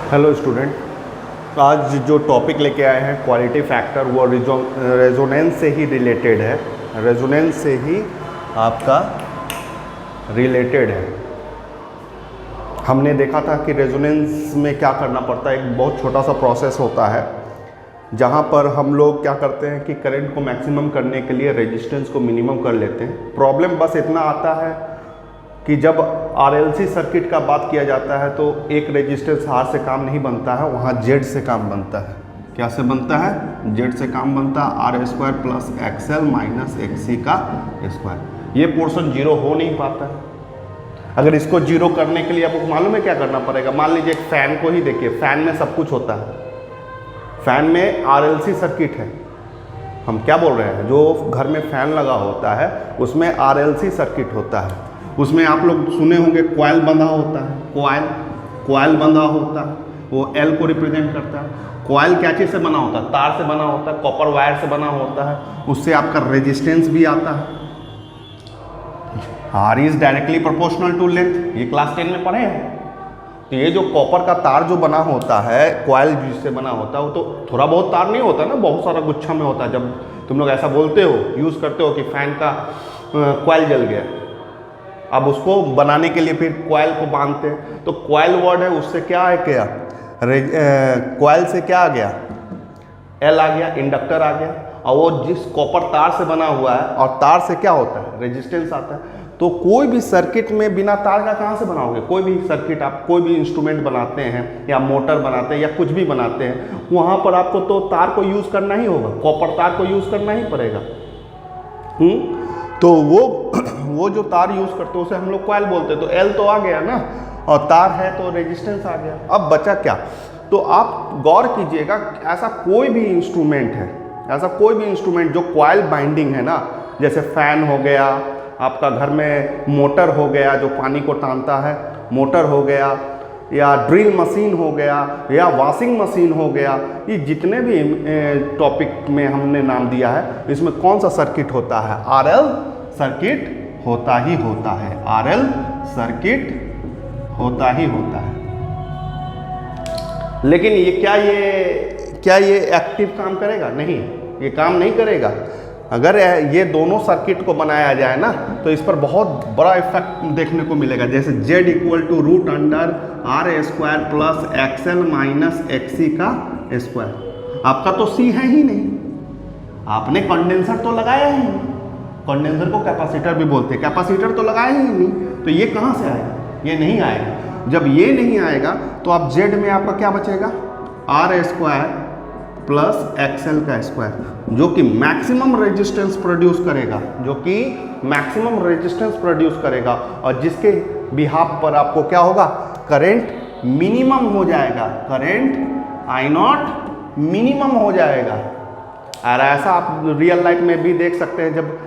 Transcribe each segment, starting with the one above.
Hello student, आज जो topic लेके आए हैं क्वालिटी फैक्टर, वो रेजोनेंस से ही रिलेटेड है। रेजोनेंस से ही आपका रिलेटेड है। हमने देखा था कि रेजोनेंस में क्या करना पड़ता है। एक बहुत छोटा सा प्रोसेस होता है जहाँ पर हम लोग क्या करते हैं कि करंट को मैक्सिमम करने के लिए रेजिस्टेंस को मिनिमम कर लेते हैं। प्रॉब्लम बस इतना आता है कि जब आरएलसी सर्किट का बात किया जाता है तो एक रेजिस्टेंस आर से काम नहीं बनता है, वहाँ जेड से काम बनता है। क्या से बनता है? जेड से काम बनता है। R square plus XL minus XC का स्क्वायर। ये पोर्शन जीरो हो नहीं पाता है। अगर इसको जीरो करने के लिए आपको मालूम है क्या करना पड़ेगा। मान लीजिए एक फ़ैन को ही देखिए, फ़ैन में सब कुछ होता है। फ़ैन में आरएलसी सर्किट है। हम क्या बोल रहे हैं, जो घर में फ़ैन लगा होता है उसमें आरएलसी सर्किट होता है। उसमें आप लोग सुने होंगे कॉइल बंधा होता है। कॉइल बंधा होता है, वो एल को रिप्रेजेंट करता है। कॉइल क्या चीज़ से बना होता है? तार से बना होता है, कॉपर वायर से बना होता है। उससे आपका रेजिस्टेंस भी आता है। R is directly proportional to length, ये क्लास 10 में पढ़े हैं। तो ये जो कॉपर का तार जो बना होता है, कॉइल जिससे बना होता है, वो तो थोड़ा बहुत तार नहीं होता ना, बहुत सारा गुच्छा में होता है। जब तुम लोग ऐसा बोलते हो, यूज़ करते हो कि फ़ैन का कॉइल जल गया, अब उसको बनाने के लिए फिर कॉइल को बांधते हैं। तो कॉइल वर्ड है, उससे क्या है, क्या कॉइल से क्या आ गया? एल आ गया, इंडक्टर आ गया। और वो जिस कॉपर तार से बना हुआ है, और तार से क्या होता है? रेजिस्टेंस आता है। तो कोई भी सर्किट में बिना तार का कहाँ से बनाओगे? कोई भी सर्किट, आप कोई भी इंस्ट्रूमेंट बनाते हैं या मोटर बनाते हैं या कुछ भी बनाते हैं, वहाँ पर आपको तो तार को यूज़ करना ही होगा, कॉपर तार को यूज़ करना ही पड़ेगा। तो वो जो तार यूज़ करते हैं उसे हम लोग कॉइल बोलते हैं। तो एल तो आ गया ना, और तार है तो रेजिस्टेंस आ गया। अब बचा क्या? तो आप गौर कीजिएगा, ऐसा कोई भी इंस्ट्रूमेंट है, ऐसा कोई भी इंस्ट्रूमेंट जो कॉइल बाइंडिंग है ना, जैसे फ़ैन हो गया, आपका घर में मोटर हो गया जो पानी को टानता है, मोटर हो गया, या ड्रिल मशीन हो गया, या वॉशिंग मशीन हो गया, ये जितने भी टॉपिक में हमने नाम दिया है, इसमें कौन सा सर्किट होता है? आरएल सर्किट होता ही होता है। आरएल सर्किट होता ही होता है। लेकिन ये क्या ये एक्टिव काम करेगा? नहीं, ये काम नहीं करेगा। अगर ये दोनों सर्किट को बनाया जाए ना, तो इस पर बहुत बड़ा इफेक्ट देखने को मिलेगा। जैसे Z equal to root under R square plus XL minus XC का स्क्वायर। आपका तो C है ही नहीं, आपने कंडेंसर तो लगाया ही नहीं। कंडेंसर को कैपेसिटर भी बोलते हैं, कैपेसिटर तो लगाया ही नहीं। तो ये कहाँ से आएगा? ये नहीं आएगा। जब ये नहीं आएगा तो आप Z में आपका क्या बचेगा? आर स्क्वायर प्लस एक्सएल का स्क्वायर, जो कि मैक्सिमम रेजिस्टेंस प्रोड्यूस करेगा, जो कि मैक्सिमम रेजिस्टेंस प्रोड्यूस करेगा, और जिसके बिहाफ पर आपको क्या होगा? करंट मिनिमम हो जाएगा। करंट आई नॉट मिनिमम हो जाएगा। और ऐसा आप रियल लाइफ में भी देख सकते हैं।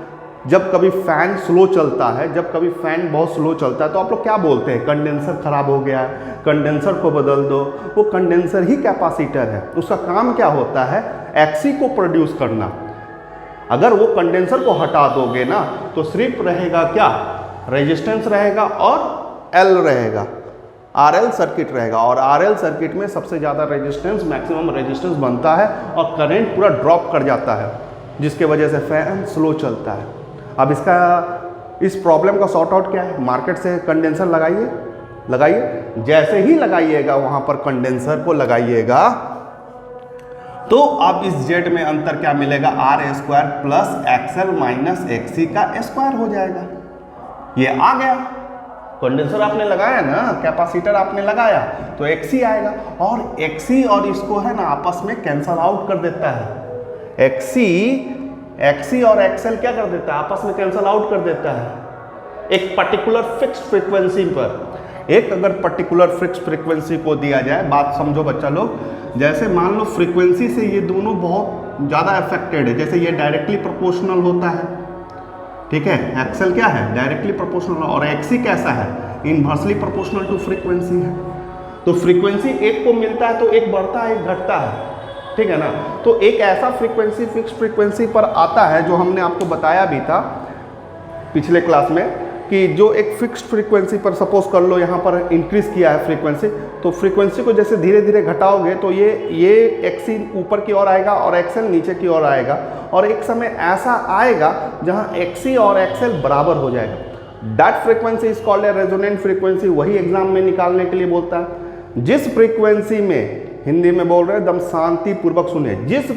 जब कभी फ़ैन स्लो चलता है, जब कभी फ़ैन बहुत स्लो चलता है, तो आप लोग क्या बोलते हैं? कंडेंसर ख़राब हो गया है, कंडेंसर को बदल दो। वो कंडेंसर ही कैपेसिटर है। उसका काम क्या होता है? एक्सी को प्रोड्यूस करना। अगर वो कंडेंसर को हटा दोगे ना, तो सिर्फ रहेगा क्या? रेजिस्टेंस रहेगा और एल रहेगा, आरएल सर्किट रहेगा। और आरएल सर्किट में सबसे ज़्यादा रेजिस्टेंस, मैक्सिमम रेजिस्टेंस बनता है, और करंट पूरा ड्रॉप कर जाता है, जिसके वजह से फैन स्लो चलता है। अब इस प्रॉब्लम का सॉर्ट आउट क्या है? मार्केट से कंडेंसर लगाइए। जैसे ही लगाइएगा वहाँ पर कंडेंसर को लगाइएगा, तो अब इस जेड में अंतर क्या मिलेगा? R square plus XL minus XC का स्क्वायर हो जाएगा। ये आ गया। कंडेंसर आपने लगाया ना, कैपेसिटर आपने लगाया, तो एक्सी आएगा। और एक्सी और इसको है ना आपस में कैंसल आउट कर देता है। एक्सी और एक्सएल क्या कर देता है? आपस में कैंसल आउट कर देता है। एक पर्टिकुलर फिक्स्ड फ्रीक्वेंसी पर, एक अगर पर्टिकुलर फिक्स्ड फ्रीक्वेंसी को दिया जाए, बात समझो बच्चा लोग, जैसे मान लो फ्रीक्वेंसी से ये दोनों बहुत ज़्यादा अफेक्टेड है। जैसे ये डायरेक्टली प्रोपोर्शनल होता है, ठीक है, एक्सएल क्या है? डायरेक्टली प्रोपोर्शनल, और एक्सी कैसा है? इनवर्सली प्रोपोर्शनल टू फ्रीक्वेंसी है। तो फ्रीक्वेंसी एक को मिलता है तो एक बढ़ता है, एक घटता है, ठीक है ना। तो एक ऐसा फ्रीक्वेंसी फिक्स फ्रीक्वेंसी पर आता है, जो हमने आपको बताया भी था पिछले क्लास में, कि जो एक फिक्स्ड फ्रीक्वेंसी पर सपोज कर लो यहाँ पर इंक्रीज किया है फ्रीक्वेंसी, तो फ्रीक्वेंसी को जैसे धीरे धीरे घटाओगे तो ये एक्सी ऊपर की ओर आएगा और एक्सएल नीचे की ओर आएगा, और एक समय ऐसा आएगा जहाँ एक्सी और एक्सएल बराबर हो जाएगा। That frequency is called a resonant frequency. वही एग्जाम में निकालने के लिए बोलता है। जिस फ्रीक्वेंसी में, हिंदी में बोल रहे हैं, एकदम शांति पूर्वक सुनिए, जिस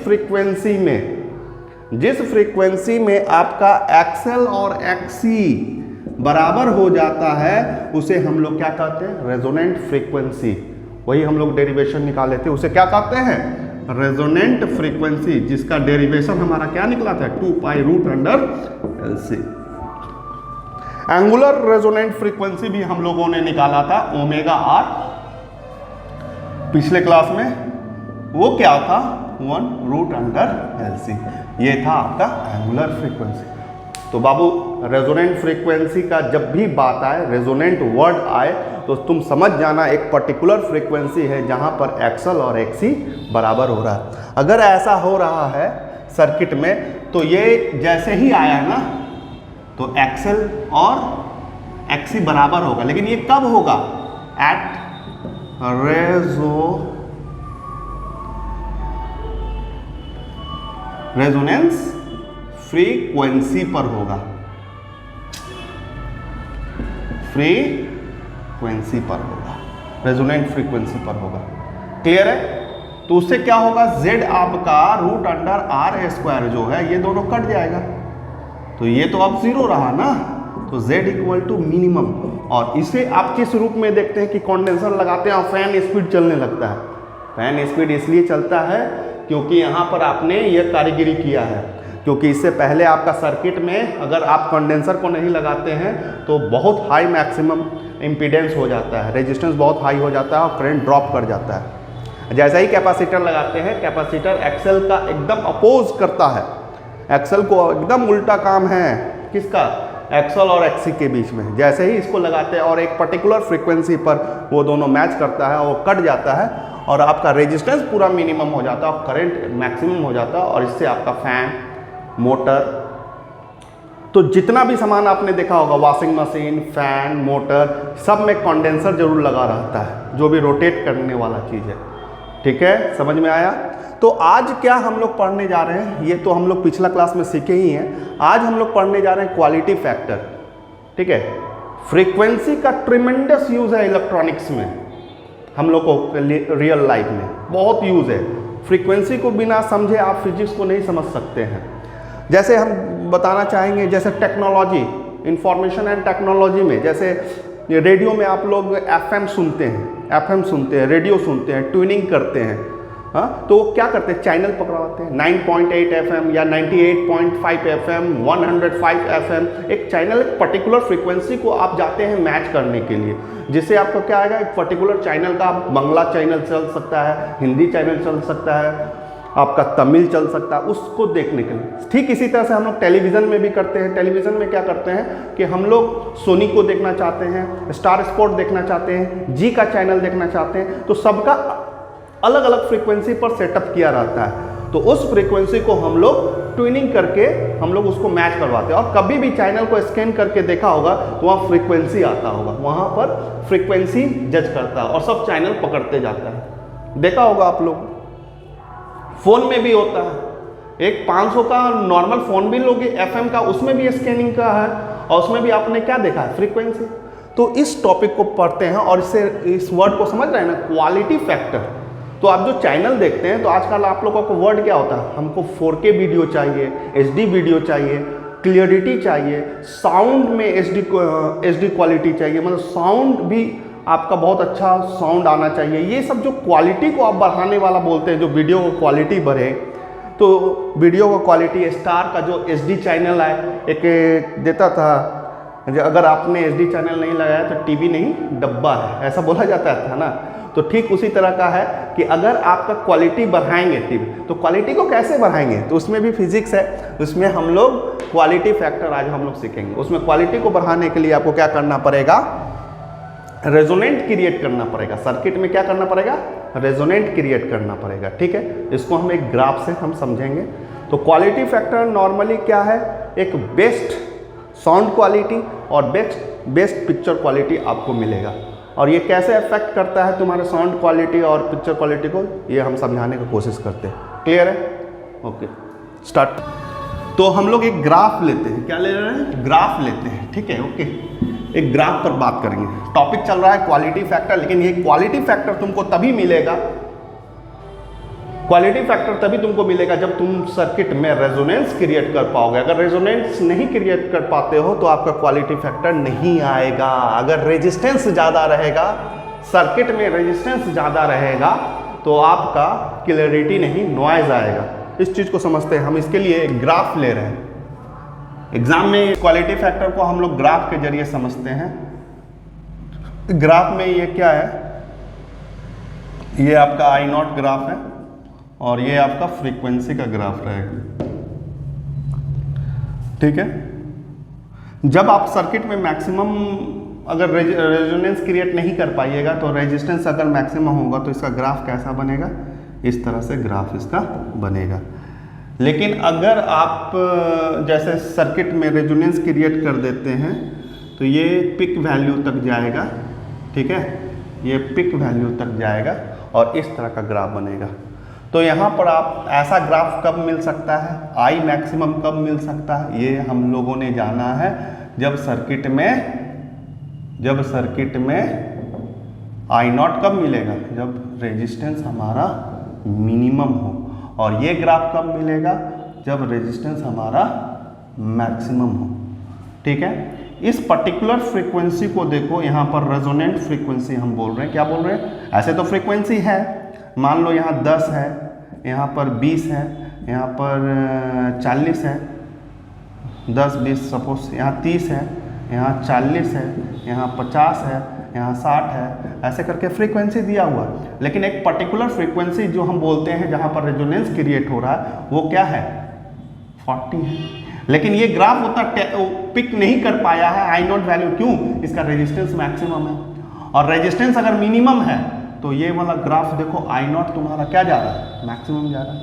फ्रीक्वेंसी में आपका एक्सएल और एक्सी बराबर हो जाता है उसे हम लोग क्या कहते हैं? Resonant frequency. वही हम लोग डेरिवेशन निकाले थे, उसे क्या कहते हैं? रेजोनेंट फ्रीक्वेंसी, जिसका डेरिवेशन हमारा क्या निकला था? 2π√LC। एंगुलर रेजोनेंट फ्रीक्वेंसी भी हम लोगों ने निकाला था, ω/r, पिछले क्लास में। वो क्या था? 1√LC। ये था आपका एंगुलर फ्रीक्वेंसी। तो बाबू, रेजोनेंट फ्रीक्वेंसी का जब भी बात आए, रेजोनेंट वर्ड आए, तो तुम समझ जाना एक पर्टिकुलर फ्रीक्वेंसी है जहां पर एक्सएल और एक्सी बराबर हो रहा है। अगर ऐसा हो रहा है सर्किट में, तो ये जैसे ही आया ना, तो एक्सएल और एक्सी बराबर होगा। लेकिन ये कब होगा? एट रेजोनेंस फ्रीक्वेंसी पर होगा, फ्रीक्वेंसी पर होगा, रेजोनेंट फ्रीक्वेंसी पर होगा। क्लियर है? तो उससे क्या होगा? Z आपका √r² जो है, ये दोनों कट जाएगा, तो ये तो अब 0 रहा ना, तो Z = मिनिमम। और इसे आप किस रूप में देखते हैं कि कंडेंसर लगाते हैं और फैन स्पीड चलने लगता है। फैन स्पीड इसलिए चलता है क्योंकि यहाँ पर आपने यह कारीगरी किया है, क्योंकि इससे पहले आपका सर्किट में अगर आप कंडेंसर को नहीं लगाते हैं तो बहुत हाई मैक्सिमम इम्पीडेंस हो जाता है, रेजिस्टेंस बहुत हाई हो जाता है और करंट ड्रॉप कर जाता है। जैसा ही कैपेसिटर लगाते हैं, कैपेसिटर एक्सएल का एकदम अपोज करता है, एक्सएल को एकदम उल्टा काम है किसका? एक्सएल और एक्सी के बीच में। जैसे ही इसको लगाते हैं और एक पर्टिकुलर फ्रीक्वेंसी पर वो दोनों मैच करता है, वो कट जाता है और आपका रेजिस्टेंस पूरा मिनिमम हो जाता है और करंट मैक्सिमम हो जाता है, और इससे आपका फैन, मोटर, तो जितना भी सामान आपने देखा होगा, वॉशिंग मशीन, फैन, मोटर, सब में कंडेंसर जरूर लगा रहता है, जो भी रोटेट करने वाला चीज़ है। ठीक है, समझ में आया? तो आज क्या हम लोग पढ़ने जा रहे हैं, ये तो हम लोग पिछला क्लास में सीखे ही हैं। आज हम लोग पढ़ने जा रहे हैं क्वालिटी फैक्टर। ठीक है, फ्रीक्वेंसी का ट्रिमेंडस यूज़ है इलेक्ट्रॉनिक्स में, हम लोग को रियल लाइफ में बहुत यूज़ है। फ्रीक्वेंसी को बिना समझे आप फिजिक्स को नहीं समझ सकते हैं। जैसे हम बताना चाहेंगे, जैसे टेक्नोलॉजी, इंफॉर्मेशन एंड टेक्नोलॉजी में, जैसे रेडियो में आप लोग FM सुनते हैं, रेडियो सुनते हैं, ट्यूनिंग करते हैं, हाँ, तो क्या करते हैं? चैनल पकड़वाते हैं, 9.8 FM या 98.5 FM, 105 FM। एक चैनल, एक पर्टिकुलर फ्रीक्वेंसी को आप जाते हैं मैच करने के लिए, जिससे आपको क्या आएगा? एक पर्टिकुलर चैनल का, बांग्ला चैनल चल सकता है, हिंदी चैनल चल सकता है, आपका तमिल चल सकता है, उसको देखने के लिए। ठीक इसी तरह से हम लोग टेलीविज़न में भी करते हैं। टेलीविज़न में क्या करते हैं कि हम लोग सोनी को देखना चाहते हैं, स्टार स्पोर्ट देखना चाहते हैं, जी का चैनल देखना चाहते हैं, तो सबका अलग अलग फ्रीक्वेंसी पर सेटअप किया रहता है। तो उस फ्रीक्वेंसी को हम लोग ट्यूनिंग करके हम लोग उसको मैच करवाते हैं। और कभी भी चैनल को स्कैन करके देखा होगा तो वहाँ फ्रीक्वेंसी आता होगा, वहाँ पर फ्रीक्वेंसी जज करता है और सब चैनल पकड़ते जाता है। देखा होगा आप लोग, फ़ोन में भी होता है। एक 500 का नॉर्मल फ़ोन भी लोगे FM का, उसमें भी स्कैनिंग का है और उसमें भी आपने क्या देखा है? फ्रीक्वेंसी। तो इस टॉपिक को पढ़ते हैं और इससे इस वर्ड को समझ रहे हैं ना, क्वालिटी फैक्टर। तो आप जो चैनल देखते हैं, तो आजकल आप लोगों को वर्ड क्या होता है? हमको 4K वीडियो चाहिए, HD वीडियो चाहिए, क्लियरिटी चाहिए, साउंड में HD क्वालिटी चाहिए, मतलब साउंड भी आपका बहुत अच्छा साउंड आना चाहिए। ये सब जो क्वालिटी को आप बढ़ाने वाला बोलते हैं, जो वीडियो को क्वालिटी बढ़े, तो वीडियो का क्वालिटी, स्टार का जो HD चैनल है, एक देता था, अगर आपने HD चैनल नहीं लगाया तो टीवी नहीं डब्बा है, ऐसा बोला जाता था ना। तो ठीक उसी तरह का है कि अगर आपका क्वालिटी बढ़ाएंगे टीवी, तो क्वालिटी को कैसे बढ़ाएंगे? तो उसमें भी फिजिक्स है, उसमें हम लोग क्वालिटी फैक्टर आज हम लोग सीखेंगे। उसमें क्वालिटी को बढ़ाने के लिए आपको क्या करना पड़ेगा? रेजोनेंट क्रिएट करना पड़ेगा। सर्किट में क्या करना पड़ेगा? रेजोनेंट क्रिएट करना पड़ेगा। ठीक है, इसको हम एक ग्राफ से हम समझेंगे। तो क्वालिटी फैक्टर नॉर्मली क्या है? एक बेस्ट साउंड क्वालिटी और बेस्ट पिक्चर क्वालिटी आपको मिलेगा। और ये कैसे अफेक्ट करता है तुम्हारे साउंड क्वालिटी और पिक्चर क्वालिटी को, ये हम समझाने की कोशिश करते हैं। क्लियर है? Okay, start. तो हम लोग एक ग्राफ लेते हैं। क्या ले रहे हैं? ग्राफ लेते हैं। ठीक है, ओके। एक ग्राफ पर बात करेंगे। टॉपिक चल रहा है क्वालिटी फैक्टर, लेकिन ये क्वालिटी फैक्टर तुमको तभी मिलेगा, क्वालिटी फैक्टर तभी तुमको मिलेगा जब तुम सर्किट में रेजोनेंस क्रिएट कर पाओगे। अगर रेजोनेंस नहीं क्रिएट कर पाते हो तो आपका क्वालिटी फैक्टर नहीं आएगा। अगर रेजिस्टेंस ज़्यादा रहेगा, सर्किट में रेजिस्टेंस ज़्यादा रहेगा, तो आपका क्लैरिटी नहीं, नॉइज आएगा। इस चीज़ को समझते हैं हम। इसके लिए एक ग्राफ ले रहे हैं। एग्जाम में क्वालिटी फैक्टर को हम लोग ग्राफ के जरिए समझते हैं। ग्राफ में ये क्या है? ये आपका I0 ग्राफ है और ये आपका फ्रीक्वेंसी का ग्राफ रहेगा। ठीक है, जब आप सर्किट में मैक्सिमम अगर रेजोनेंस क्रिएट नहीं कर पाइएगा तो रेजिस्टेंस अगर मैक्सिमम होगा तो इसका ग्राफ कैसा बनेगा? इस तरह से ग्राफ इसका बनेगा। लेकिन अगर आप जैसे सर्किट में रेजोनेंस क्रिएट कर देते हैं तो ये पिक वैल्यू तक जाएगा। ठीक है, ये पिक वैल्यू तक जाएगा और इस तरह का ग्राफ बनेगा। तो यहाँ पर आप ऐसा ग्राफ कब मिल सकता है, आई मैक्सिमम कब मिल सकता है, ये हम लोगों ने जाना है जब सर्किट में I0 कब मिलेगा? जब रेजिस्टेंस हमारा मिनिमम हो। और ये ग्राफ कब मिलेगा? जब रेजिस्टेंस हमारा मैक्सिमम हो। ठीक है, इस पर्टिकुलर फ्रीक्वेंसी को देखो, यहाँ पर रेजोनेंट फ्रीक्वेंसी हम बोल रहे हैं। क्या बोल रहे हैं? ऐसे तो फ्रीक्वेंसी है, मान लो यहाँ 10 है, यहाँ पर 20 है, यहाँ पर 40 है, 10 20 सपोज, यहाँ 30 है, यहाँ 40 है, यहाँ 50 है, यहाँ 60 है, ऐसे करके फ्रीक्वेंसी दिया हुआ है। लेकिन एक पर्टिकुलर फ्रीक्वेंसी जो हम बोलते हैं जहाँ पर रेजोनेंस क्रिएट हो रहा है वो क्या है? 40 है। लेकिन ये ग्राफ उतना पिक नहीं कर पाया है I0 वैल्यू। क्यों? इसका रेजिस्टेंस मैक्सिमम है और रेजिस्टेंस अगर मिनिमम है तो ये वाला ग्राफ देखो I0 तुम्हारा क्या जा रहा है? मैक्सिमम जा रहा है।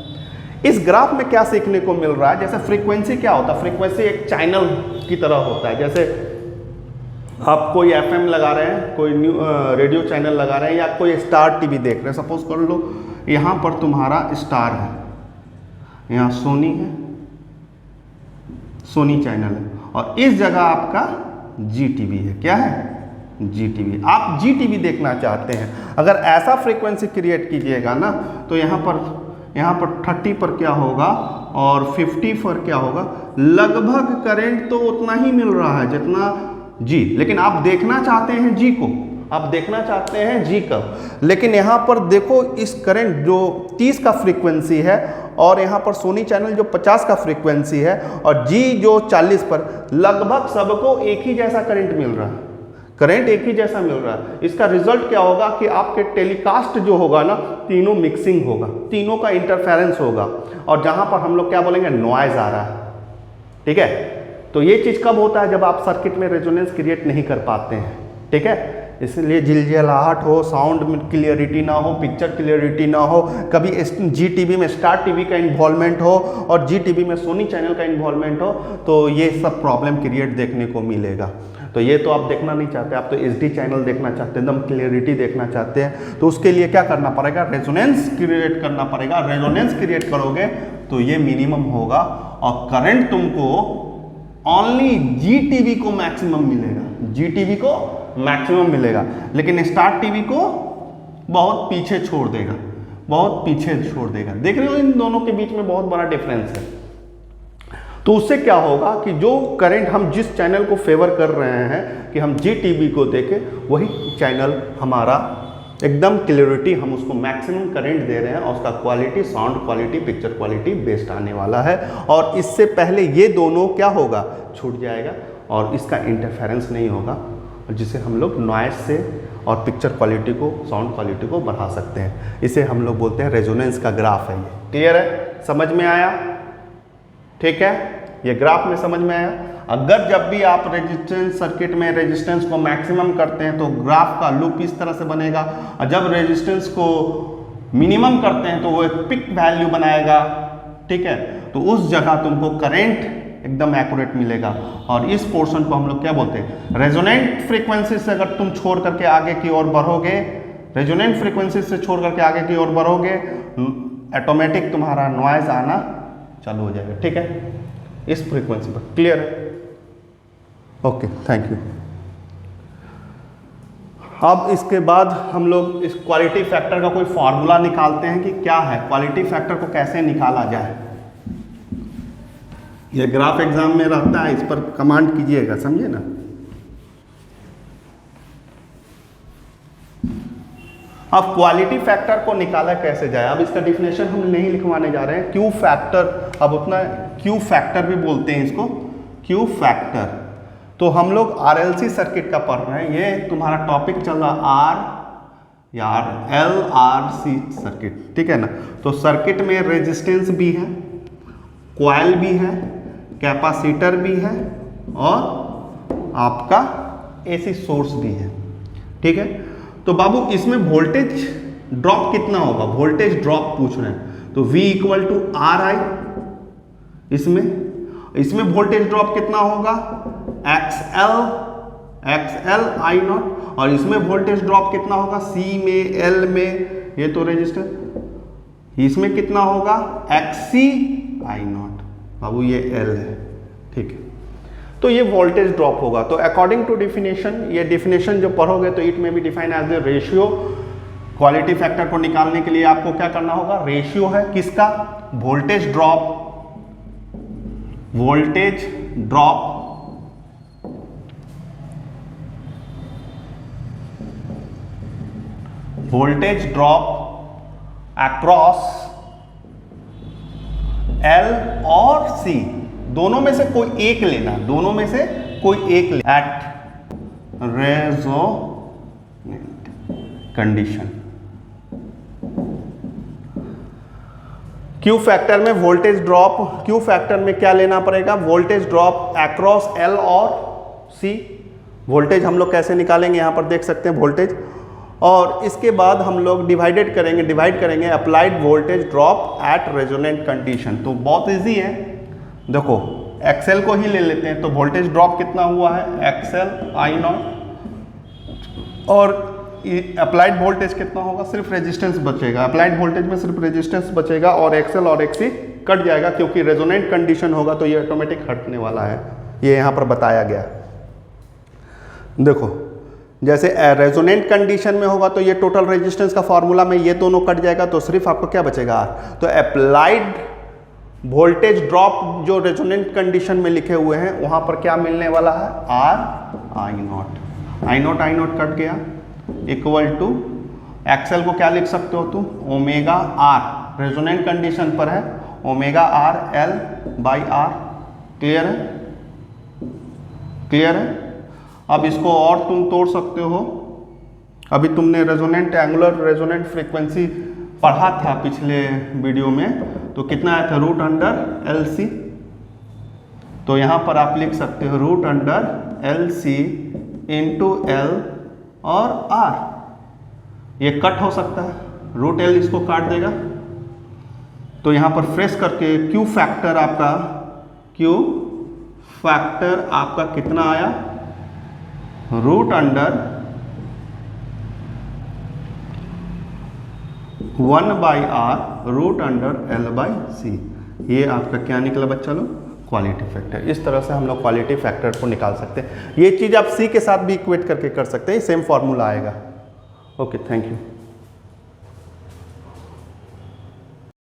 इस ग्राफ में क्या सीखने को मिल रहा है? जैसे फ्रीक्वेंसी क्या होता है? फ्रीक्वेंसी एक चैनल की तरह होता है। जैसे आप कोई FM लगा रहे हैं, कोई रेडियो चैनल लगा रहे हैं, या कोई स्टार टीवी देख रहे हैं। सपोज कर लो यहाँ पर तुम्हारा स्टार है, यहाँ सोनी है, सोनी चैनल है, और इस जगह आपका GTV है। क्या है? GTV। आप GTV देखना चाहते हैं, अगर ऐसा फ्रीक्वेंसी क्रिएट कीजिएगा ना तो यहाँ पर 30 पर क्या होगा और 50 पर क्या होगा? लगभग करंट तो उतना ही मिल रहा है जितना G, लेकिन आप देखना चाहते हैं G को, आप देखना चाहते हैं G कब। लेकिन यहाँ पर देखो इस करंट जो 30 का फ्रीक्वेंसी है और यहाँ पर सोनी चैनल जो 50 का फ्रीक्वेंसी है और G जो 40 पर, लगभग सबको एक ही जैसा करंट मिल रहा है, करंट एक ही जैसा मिल रहा है। इसका रिजल्ट क्या होगा कि आपके टेलीकास्ट जो होगा ना, तीनों मिक्सिंग होगा, तीनों का इंटरफेरेंस होगा, और जहाँ पर हम लोग क्या बोलेंगे? नॉइज आ रहा है। ठीक है, तो ये चीज़ कब होता है? जब आप सर्किट में रेजोनेंस क्रिएट नहीं कर पाते हैं। ठीक है, इसलिए झिलझिलाहट हो, साउंड में क्लियरिटी ना हो, पिक्चर क्लियरिटी ना हो, कभी GTV में स्टार टीवी का इन्वॉल्वमेंट हो और GTV में सोनी चैनल का इन्वॉल्वमेंट हो, तो ये सब प्रॉब्लम क्रिएट देखने को मिलेगा। तो ये तो आप देखना नहीं चाहते, आप तो HD चैनल देखना चाहते हैं, एकदम क्लियरिटी देखना चाहते हैं। तो उसके लिए क्या करना पड़ेगा? रेजोनेंस क्रिएट करना पड़ेगा। रेजोनेंस क्रिएट करोगे तो ये मिनिमम होगा और करंट तुमको ओनली GTV को मैक्सिमम मिलेगा, GTV को मैक्सिमम मिलेगा, लेकिन स्टार टीवी को बहुत पीछे छोड़ देगा, बहुत पीछे छोड़ देगा। देख रहे हो, इन दोनों के बीच में बहुत बड़ा डिफरेंस है। तो उससे क्या होगा कि जो करंट हम जिस चैनल को फेवर कर रहे हैं कि हम GTV को देखें, वही चैनल हमारा एकदम क्लियरिटी, हम उसको मैक्सिमम करंट दे रहे हैं और उसका quality, sound quality, picture quality best आने वाला है। और इससे पहले ये दोनों क्या होगा? छूट जाएगा और इसका इंटरफेरेंस नहीं होगा, जिसे हम लोग नॉइस से और पिक्चर क्वालिटी को, साउंड क्वालिटी को बढ़ा सकते हैं। इसे हम लोग बोलते हैं रेजोनेंस का ग्राफ है। ये क्लियर है? समझ में आया? ठीक है, ये ग्राफ में समझ में आया। अगर जब भी आप रेजिस्टेंस सर्किट में रेजिस्टेंस को मैक्सिमम करते हैं तो ग्राफ का लूप इस तरह से बनेगा, और जब रेजिस्टेंस को मिनिमम करते हैं तो वो एक पिक वैल्यू बनाएगा। ठीक है, तो उस जगह तुमको करंट एकदम एक्यूरेट मिलेगा। और इस पोर्शन को हम लोग क्या बोलते हैं, रेजोनेंट फ्रीक्वेंसी से अगर तुम छोड़ करके आगे की ओर बढ़ोगे, रेजोनेंट फ्रीक्वेंसी से छोड़ करके आगे की ओर बढ़ोगे, ऑटोमेटिक तुम्हारा नॉइज आना चालू हो जाएगा। ठीक है, इस फ्रीक्वेंसी पर क्लियर है? Okay, thank you. अब इसके बाद हम लोग इस क्वालिटी फैक्टर का कोई फार्मूला निकालते हैं कि क्या है, क्वालिटी फैक्टर को कैसे निकाला जाए। ये ग्राफ एग्जाम में रहता है, इस पर कमांड कीजिएगा, समझे ना। अब क्वालिटी फैक्टर को निकाला कैसे जाए, अब इसका डिफिनेशन हम नहीं लिखवाने जा रहे हैं। क्यू फैक्टर, अब उतना क्यू फैक्टर भी बोलते हैं इसको, क्यू फैक्टर। तो हम लोग RLC सर्किट का पढ़ रहे हैं, ये तुम्हारा टॉपिक चल रहा आर या LRC सर्किट, ठीक है ना। तो सर्किट में रेजिस्टेंस भी है, कॉइल भी है, कैपेसिटर भी है और आपका AC सोर्स भी है। ठीक है, तो बाबू इसमें वोल्टेज ड्रॉप कितना होगा, वोल्टेज ड्रॉप पूछ रहे हैं। तो V इक्वल टू RI, इसमें वोल्टेज ड्रॉप कितना होगा, XL I नॉट, और इसमें वोल्टेज ड्रॉप कितना होगा, C में, L में, ये तो रेजिस्टर, इसमें कितना होगा, XC I नॉट। बाबू ये L है, ठीक है। तो ये वोल्टेज ड्रॉप होगा। तो अकॉर्डिंग टू डिफिनेशन, ये डिफिनेशन जो पढ़ोगे तो इट में भी define as the ratio. Quality factor को निकालने के लिए आपको क्या करना होगा, रेशियो है किसका, voltage drop, voltage drop across L और C, दोनों में से कोई एक लेना, दोनों में से कोई एक लेना at resonant condition. Q factor में वोल्टेज ड्रॉप, क्यू फैक्टर में क्या लेना पड़ेगा, वोल्टेज ड्रॉप अक्रॉस L और C। वोल्टेज हम लोग कैसे निकालेंगे, यहां पर देख सकते हैं वोल्टेज, और इसके बाद हम लोग डिवाइड करेंगे applied voltage drop eight resonant condition. तो बहुत इजी है, देखो XL को ही ले लेते हैं। तो वोल्टेज ड्रॉप कितना हुआ है, XL I नॉट, और अप्लाइड वोल्टेज कितना होगा, सिर्फ रेजिस्टेंस बचेगा, अप्लाइड वोल्टेज में सिर्फ रेजिस्टेंस बचेगा और XL और XC कट जाएगा, क्योंकि रेजोनेंट कंडीशन होगा तो ये ऑटोमेटिक हटने वाला है, ये यहाँ पर बताया गया। देखो जैसे रेजोनेंट कंडीशन में होगा तो ये टोटल रेजिस्टेंस का फॉर्मूला में ये दोनों कट जाएगा, तो सिर्फ आपको क्या बचेगा, R। तो अप्लाइड वोल्टेज ड्रॉप जो रेजोनेंट कंडीशन में लिखे हुए हैं वहां पर क्या मिलने वाला है, R I नॉट कट गया, इक्वल टू XL को क्या लिख सकते हो तुम, ओमेगा R, रेजोनेंट कंडीशन पर है, omega R L by R। Clear है? अब इसको और तुम तोड़ सकते हो, अभी तुमने रेजोनेंट एंगुलर रेजोनेंट फ्रीक्वेंसी पढ़ा था पिछले वीडियो में, तो कितना आया था, रूट अंडर LC। तो यहाँ पर आप लिख सकते हो root under LC into L और R। ये कट हो सकता है, रूट L इसको काट देगा, तो यहाँ पर फ्रेश करके क्यू फैक्टर आपका कितना आया, root under 1/R root under L/C। ये आपका क्या निकला बच्चा लोग, क्वालिटी फैक्टर। इस तरह से हम लोग क्वालिटी फैक्टर को निकाल सकते हैं। ये चीज़ आप C के साथ भी इक्वेट करके कर सकते हैं, सेम फॉर्मूला आएगा। Okay, thank you.